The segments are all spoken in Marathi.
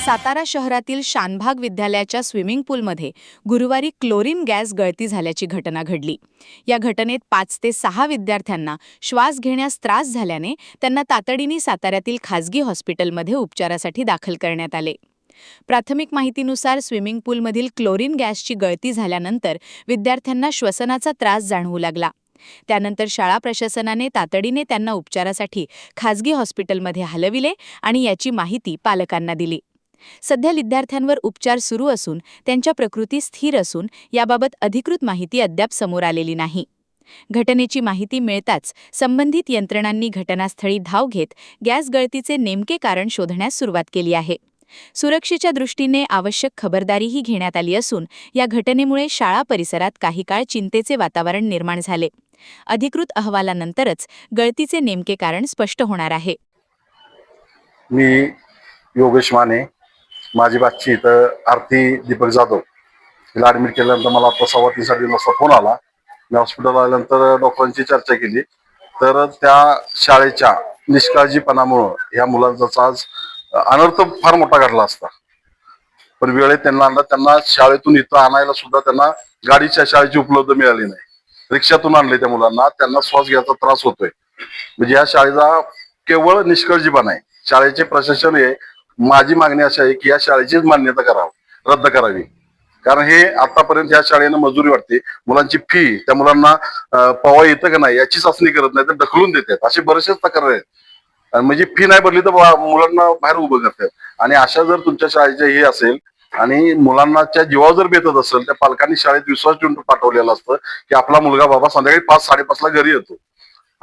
सातारा शहरातील शानभाग विद्यालयाच्या स्विमिंग पूलमध्ये गुरुवारी क्लोरीन गॅस गळती झाल्याची घटना घडली. या घटनेत 5 ते 6 विद्यार्थ्यांना श्वास घेण्यास त्रास झाल्याने त्यांना तातडीने साताऱ्यातील खासगी हॉस्पिटलमध्ये उपचारासाठी दाखल करण्यात आले. प्राथमिक माहितीनुसार स्विमिंग पूलमधील क्लोरीन गॅसची गळती झाल्यानंतर विद्यार्थ्यांना श्वसनाचा त्रास जाणवू लागला. त्यानंतर शाळा प्रशासनाने तातडीने त्यांना उपचारासाठी खासगी हॉस्पिटलमध्ये हलविले आणि याची माहिती पालकांना दिली. सध्या विद्यार्थ्यांवर उपचार सुरू असून त्यांच्या प्रकृती स्थिर असून याबाबत अधिकृत माहिती अद्याप समोर आलेली नाही. घटनेची माहिती मिळताच संबंधित यंत्रणांनी घटनास्थळी धाव घेत गॅस गळतीचे नेमके कारण शोधण्यास सुरुवात केली आहे. सुरक्षेच्या दृष्टीने आवश्यक खबरदारीही घेण्यात आली असून या घटनेमुळे शाळा परिसरात काही काळ चिंतेचे वातावरण निर्माण झाले. अधिकृत अहवालानंतरच गळतीचे नेमके कारण स्पष्ट होणार आहे. मी योगेश माने, माझी बाची इथं आरती दीपक जाधव तिला ॲडमिट केल्यानंतर मला आता 3:15 वाजता फोन आला. मी हॉस्पिटल आल्यानंतर डॉक्टरांची चर्चा केली तर त्या शाळेच्या निष्काळजीपणामुळं ह्या मुलांचा आज अनर्थ फार मोठा घडला असता. पण वेळेत त्यांना आणलं. त्यांना शाळेतून इथं आणायला सुद्धा त्यांना गाडीच्या शाळेची उपलब्ध मिळाली नाही. रिक्षातून आणले त्या मुलांना. त्यांना श्वास घ्यायचा त्रास होतोय. म्हणजे या शाळेचा केवळ निष्काळजीपणा आहे. शाळेचे प्रशासन हे माझी मागणी अशी आहे की या शाळेचीच मान्यता रद्द करावी. कारण हे आतापर्यंत या शाळेनं मजुरी वाटते, मुलांची फी, त्या मुलांना पवा येतं का नाही याची चाचणी करत नाही तर ढकलून देतात. असे बरेचसेच तक्रार आहेत. म्हणजे फी नाही भरली तर मुलांना बाहेर उभं करतात. आणि अशा जर तुमच्या शाळेचे हे असेल आणि मुलांनाच्या जीवावर जर बेतत असेल त्या पालकांनी शाळेत विश्वास ठेवून पाठवलेला असतं की आपला मुलगा बाबा संध्याकाळी 5-5:30 घरी येतो.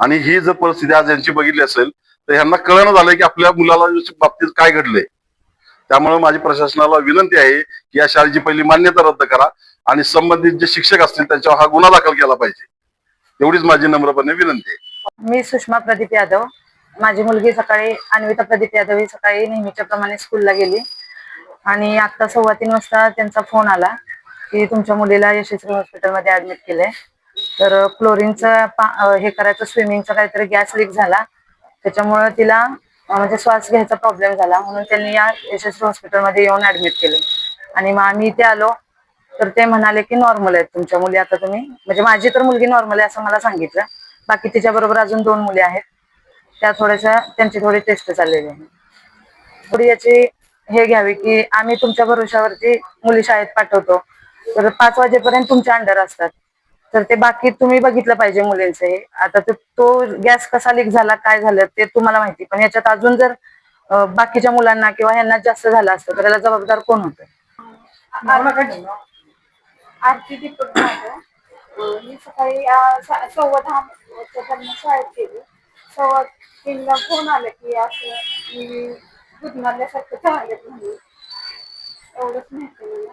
आणि ही जर परिस्थिती आज यांची बघितली असेल तर ह्यांना कळणं झालंय की आपल्या मुलाला बाबतीत काय घडलंय. त्यामुळे माझी प्रशासनाला विनंती आहे की या शाळेची पहिली मान्यता रद्द करा आणि संबंधित जे शिक्षक असतील त्यांच्यावर हा गुन्हा दाखल केला पाहिजे. एवढीच माझी नम्रपणे विनंती आहे. मी सुषमा प्रदीप यादव. माझी मुलगी सकाळी अन्विता प्रदीप यादव ही सकाळी नेहमीच्या प्रमाणे स्कूलला गेली आणि आता 3:15 वाजता त्यांचा फोन आला की तुमच्या मुलीला यशस्वी हॉस्पिटलमध्ये ऍडमिट केलंय. तर क्लोरीनचं हे करायचं, स्विमिंगचा काहीतरी गॅस लीक झाला, त्याच्यामुळे तिला म्हणजे श्वास घ्यायचा प्रॉब्लेम झाला, म्हणून त्यांनी या यशस्वी हॉस्पिटलमध्ये येऊन ऍडमिट केले. आणि मग आम्ही इथे आलो तर ते म्हणाले की नॉर्मल आहेत तुमच्या मुली. आता तुम्ही म्हणजे माझी तर मुलगी नॉर्मल आहे असं मला सांगितलं. बाकी तिच्या बरोबर अजून 2 मुली आहेत, त्या थोड्याशा त्यांची थोडी टेस्ट चाललेली आहे. थोडी याची हे घ्यावी की आम्ही तुमच्या भरोशावरती मुली शाळेत पाठवतो तर 5 वाजेपर्यंत तुमच्या अंडर असतात, तर ते बाकी तुम्ही बघितलं पाहिजे मुलींचं. हे आता तो गॅस कसा लीक झाला, काय झालं ते तुम्हाला माहिती, पण याच्यात अजून जर बाकीच्या मुलांना किंवा ह्यांना जास्त झालं असतं तर याला जबाबदार कोण होतं? आरती दीपक जाधव. मी सकाळी 10:15 शाळेत गेली. 3:15 फोन आला की असं मी दूध मारल्यासारखं झालं म्हणून. एवढंच माहिती मला.